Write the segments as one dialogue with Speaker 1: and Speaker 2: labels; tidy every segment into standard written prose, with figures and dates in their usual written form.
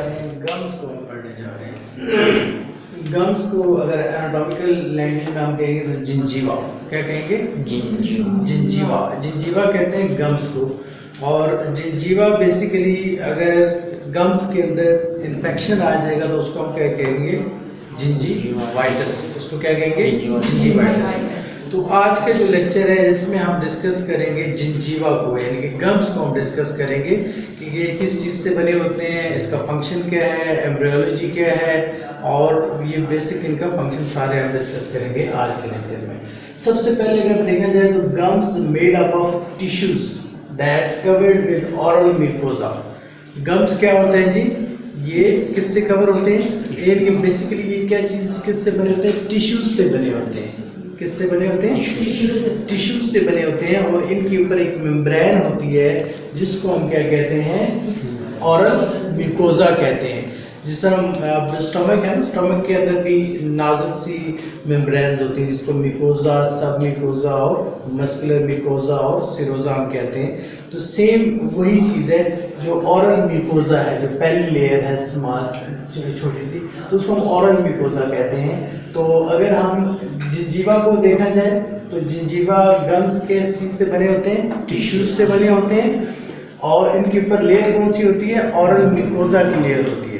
Speaker 1: रहे हैं गम्स को हम पढ़ने जा रहे हैं। गम्स को अगर एनाटॉमिकल लैंग्वेज में हम कहेंगे तो जिंजीवा, क्या कहेंगे? जिंजीवा। जिंजीवा कहते हैं गम्स को। और जिंजीवा बेसिकली अगर गम्स के अंदर इन्फेक्शन आ जाएगा तो उसको हम क्या कहेंगे? जिंजीवाइटिस। उसको क्या कहेंगे? जिंजीवाइटिस। तो आज का जो लेक्चर है इसमें हम डिस्कस करेंगे जिंजीवा को, यानी कि गम्स को हम डिस्कस करेंगे कि ये किस चीज़ से बने होते हैं, इसका फंक्शन क्या है, एम्ब्रियोलॉजी क्या है, और ये बेसिक इनका फंक्शन सारे हम डिस्कस करेंगे आज के लेक्चर में। सबसे पहले अगर देखा जाए तो gums made up of tissues that covered with oral mucosa. Gums क्या होते हैं जी? ये किससे कवर होते हैं? ये बेसिकली ये क्या चीज़ किससे बने होते हैं? टिश्यूज से बने होते हैं। किससे बने होते हैं? टिश्यूज से बने होते हैं। और इनके ऊपर एक मेम्ब्रेन होती है जिसको हम क्या कहते हैं? ऑरल म्यूकोसा कहते हैं। जिस तरह स्टमक है ना, स्टमक के अंदर भी नाजुक सी मेम्ब्रेन्स होती हैं जिसको म्यूकोसा, सब म्यूकोसा और मस्कुलर म्यूकोसा और सिरोजा हम कहते हैं। तो सेम वही चीज़ है जो ऑरल म्यूकोसा है, जो पहली लेयर है स्मॉल छोटी सी, तो उसको हम ऑरल म्यूकोसा कहते हैं। तो अगर हम जिंजीवा को देखा जाए तो जिंजीवा गम्स के चीज से बने होते हैं, टिश्यूज से बने होते हैं। और इनके ऊपर लेयर कौन सी होती है? ऑरल म्यूकोसा की लेयर होती है।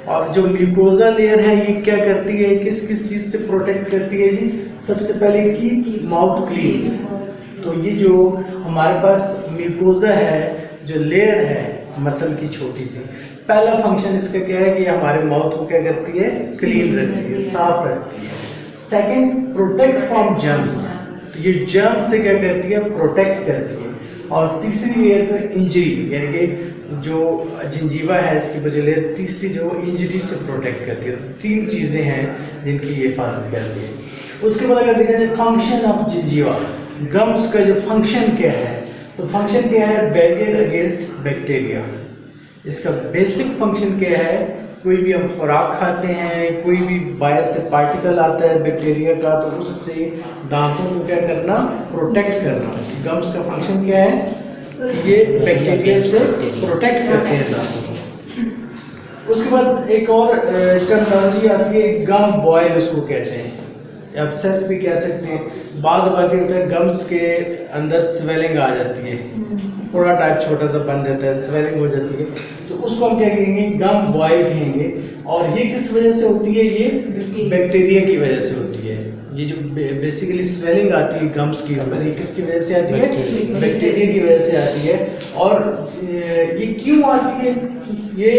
Speaker 1: और जो म्यूकोसा लेयर है ये क्या करती है, किस किस चीज़ से प्रोटेक्ट करती है जी? सबसे पहले की माउथ क्लीन्स। तो ये जो हमारे पास म्यूकोसा है, जो लेयर है मसल की छोटी सी, पहला फंक्शन इसका क्या है कि हमारे माउथ को क्या करती है? क्लीन रखती है, साफ रखती है। Second, protect from germs. तो ये जर्म्स से क्या करती है? प्रोटेक्ट करती है। और तीसरी लेयर तो इंजरी, यानी कि जो जिंजीवा है इसकी वजह लेयर तीसरी जो इंजरी से प्रोटेक्ट करती है। तो तीन चीज़ें हैं जिनकी ये हिफाजत करती है। उसके बाद अगर देखा जाए फंक्शन ऑफ जिंजीवा, गम्स का जो फंक्शन क्या है, तो फंक्शन क्या है? Barrier against bacteria. इसका बेसिक फंक्शन क्या है? कोई भी हम खुराक खाते हैं, कोई भी बाहर से पार्टिकल आता है बैक्टीरिया का, तो उससे दांतों को क्या करना? प्रोटेक्ट करना। गम्स का फंक्शन क्या है? ये बैक्टीरिया से प्रोटेक्ट करते हैं दांतों को। उसके बाद एक और टर्मिनोलॉजी आती है गम बॉयल, उसको कहते हैं, एब्सेस भी कह सकते हैं। बाज़ बातें होता है गम्स के अंदर स्वेलिंग आ जाती है, थोड़ा टाइप छोटा सा बन जाता है, स्वेलिंग हो जाती है, तो उसको हम क्या कहेंगे? गम बॉयल कहेंगे। और ये किस वजह से होती है? ये बैक्टीरिया की वजह से होती है। ये जो बेसिकली स्वेलिंग आती है गम्स की ऊपर, ये किसकी वजह से आती है? बैक्टीरिया की वजह से आती है। और ये क्यों आती है? ये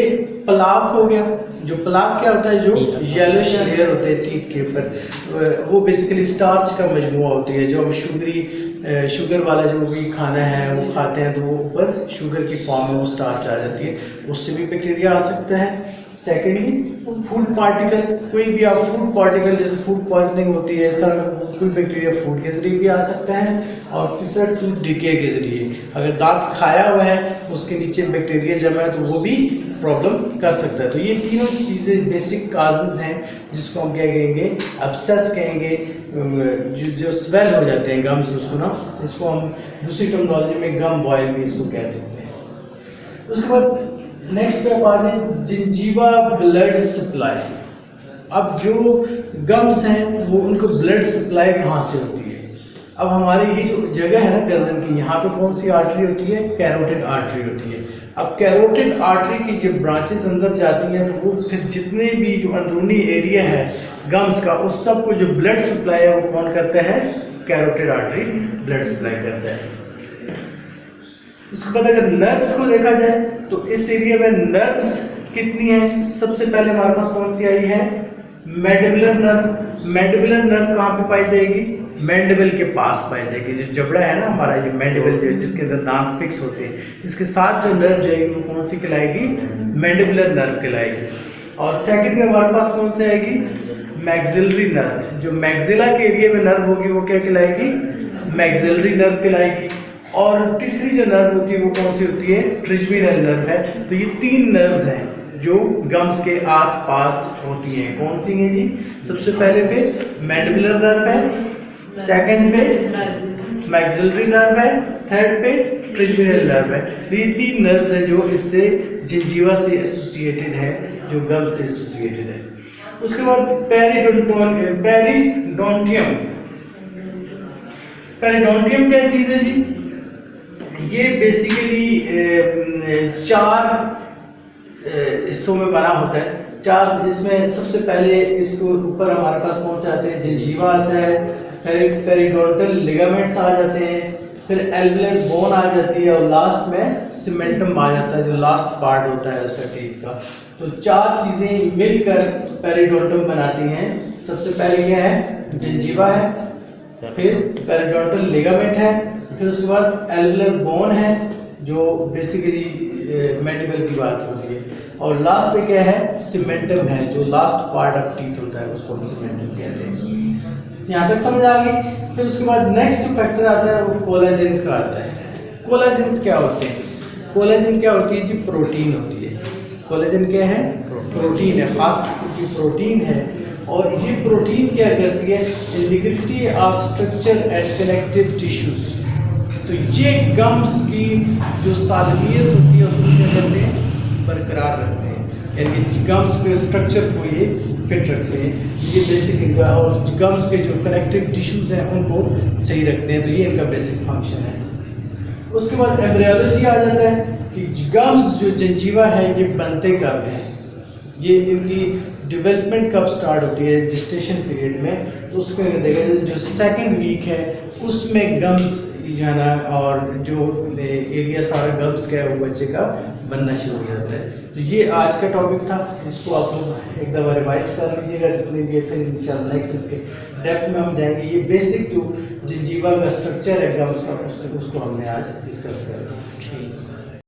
Speaker 1: प्लाक हो गया। जो प्लाक क्या होता है? जो येलोइश लेयर होते हैं टीथ के ऊपर, वो बेसिकली स्टार्च का मजमूआ होती है। जो हम शुगर वाला जो भी खाना है वो खाते हैं तो वो ऊपर शुगर की फॉर्म में वो स्टार्च आ जाती है, उससे भी बैक्टीरिया आ सकता है। सेकेंडली फूड पार्टिकल, कोई भी आप फूड पार्टिकल जैसे फूड पॉइजनिंग होती है, इस तरह कोई बैक्टीरिया फूड के जरिए भी आ सकता है। और तीसरा टूथ डिके के जरिए, अगर दांत खाया हुआ है उसके नीचे बैक्टीरिया जमा है तो वो भी प्रॉब्लम कर सकता है। तो ये तीनों चीज़ें बेसिक काजेज हैं जिसको हम क्या कहेंगे? एब्सेस कहेंगे। जो स्वेल हो जाते हैं गम्स, उसको ना, इसको हम दूसरी टर्मिनोलॉजी में गम बॉयल भी इसको कह सकते हैं। उसके बाद नेक्स्ट पे आप आ जाए जिंजीवा ब्लड सप्लाई। अब जो गम्स हैं वो उनको ब्लड सप्लाई कहाँ से होती है? अब हमारी ये जो जगह है ना गर्दन की, यहाँ पे कौन सी आर्टरी होती है? कैरोटिड आर्टरी होती है। अब कैरोटिड आर्टरी की जब ब्रांचेस अंदर जाती हैं तो वो फिर जितने भी जो अंदरूनी एरिया है गम्स का, उस सब को जो ब्लड सप्लाई है वो कौन करता है? कैरोटिड आर्टरी ब्लड सप्लाई करता है। उसके बाद अगर नर्व्स को देखा जाए तो इस एरिया में नर्व्स कितनी है? सबसे पहले हमारे पास कौन सी आई है? Mandibular nerve. मैंडिबुलर नर्व कहाँ पे पाई जाएगी? मैंडिबल के पास पाई जाएगी। जो जबड़ा है ना हमारा, ये मैंडिबल जो है जिसके अंदर दांत फिक्स होते हैं, इसके साथ जो नर्व जाएगी वो कौन सी कहलाएगी? मैंडिबुलर नर्व कहलाएगी। और सेकंड में हमारे पास कौन सी आएगी? Maxillary nerve. जो मैक्सिला के एरिया में नर्व होगी वो क्या कहलाएगी? मैक्सिलरी नर्व कहलाएगी। और तीसरी जो नर्व होती है वो कौन सी होती है? ट्रिजमिनल नर्व है। तो ये तीन नर्व्स हैं जो गम्स के आसपास होती हैं। कौन सी हैं जी? सबसे पहले पे मैंडिबुलर नर्व है, सेकंड पे मैक्सिलरी नर्व है, थर्ड पे ट्रिजमिनल नर्व है। तो ये तीन नर्व्स हैं जो इससे जिंजीवा से एसोसिएटेड है, जो गम से एसोसिएटेड है। उसके बाद पेरिडोंटियम। पेरिडोंटियम क्या चीज़ है जी? ये बेसिकली 4 हिस्सों में बना होता है। 4 इसमें सबसे पहले इसको ऊपर हमारे पास कौन से आते हैं? जिंजीवा आता है, पेरिडोंटल लिगामेंट्स आ जाते हैं, फिर एल्वियर बोन आ जाती है, और लास्ट में सीमेंटम आ जाता है, जो लास्ट पार्ट होता है उसका टीथ का। तो 4 चीज़ें मिलकर पेरिडोंटम बनाती हैं। सबसे पहले क्या है? जिंजीवा है, फिर पेरिडोंटल लिगामेंट है, फिर उसके बाद एल्वियर बोन है, जो बेसिकली मैंडिबल की बात होती है, और लास्ट पे क्या है? सीमेंटम है, जो लास्ट पार्ट ऑफ टीथ होता है, उसको हम सीमेंटम कहते हैं। यहाँ तक समझ आ गई? फिर उसके बाद नेक्स्ट जो फैक्टर आता है वो कोलाजन का आता है। कोलाजन्स क्या होते हैं? कोलाजन क्या होती है जी? प्रोटीन होती है। कोलाजन क्या है? प्रोटीन है, खास किस्म की प्रोटीन है। और ये प्रोटीन क्या करती है? Integrity of structure and connective tissues. तो ये गम्स की जो सालमियत होती है उसको क्या करते हैं? बरकरार रखते हैं, यानी गम्स के स्ट्रक्चर को ये फिट रखते हैं। ये बेसिक इनका, और गम्स के जो कनेक्टिव टिश्यूज हैं उनको सही रखते हैं। तो ये इनका बेसिक फंक्शन है। उसके बाद एम्ब्रियोलॉजी आ जाता है कि गम्स जो जिंजीवा है ये बनते कब हैं, ये इनकी डेवलपमेंट कब स्टार्ट होती है? जेस्टेशन पीरियड में। तो उसमें देखा जाए जो 2nd वीक है उसमें गम्स जाना, और जो एरिया सारा गम्स का है वो बच्चे का बनना शुरू हो जाता है। तो ये आज का टॉपिक था, इसको आप लोग एक दफ़ा रिवाइज कर लीजिएगा जितने भी, फिर इंशाल्लाह नेक्स्ट इसके डेप्थ में हम जाएंगे। ये बेसिक जो जिंजीवा का स्ट्रक्चर है गम्स का, उसको हमने आज डिस्कस कर लिया। ठीक है।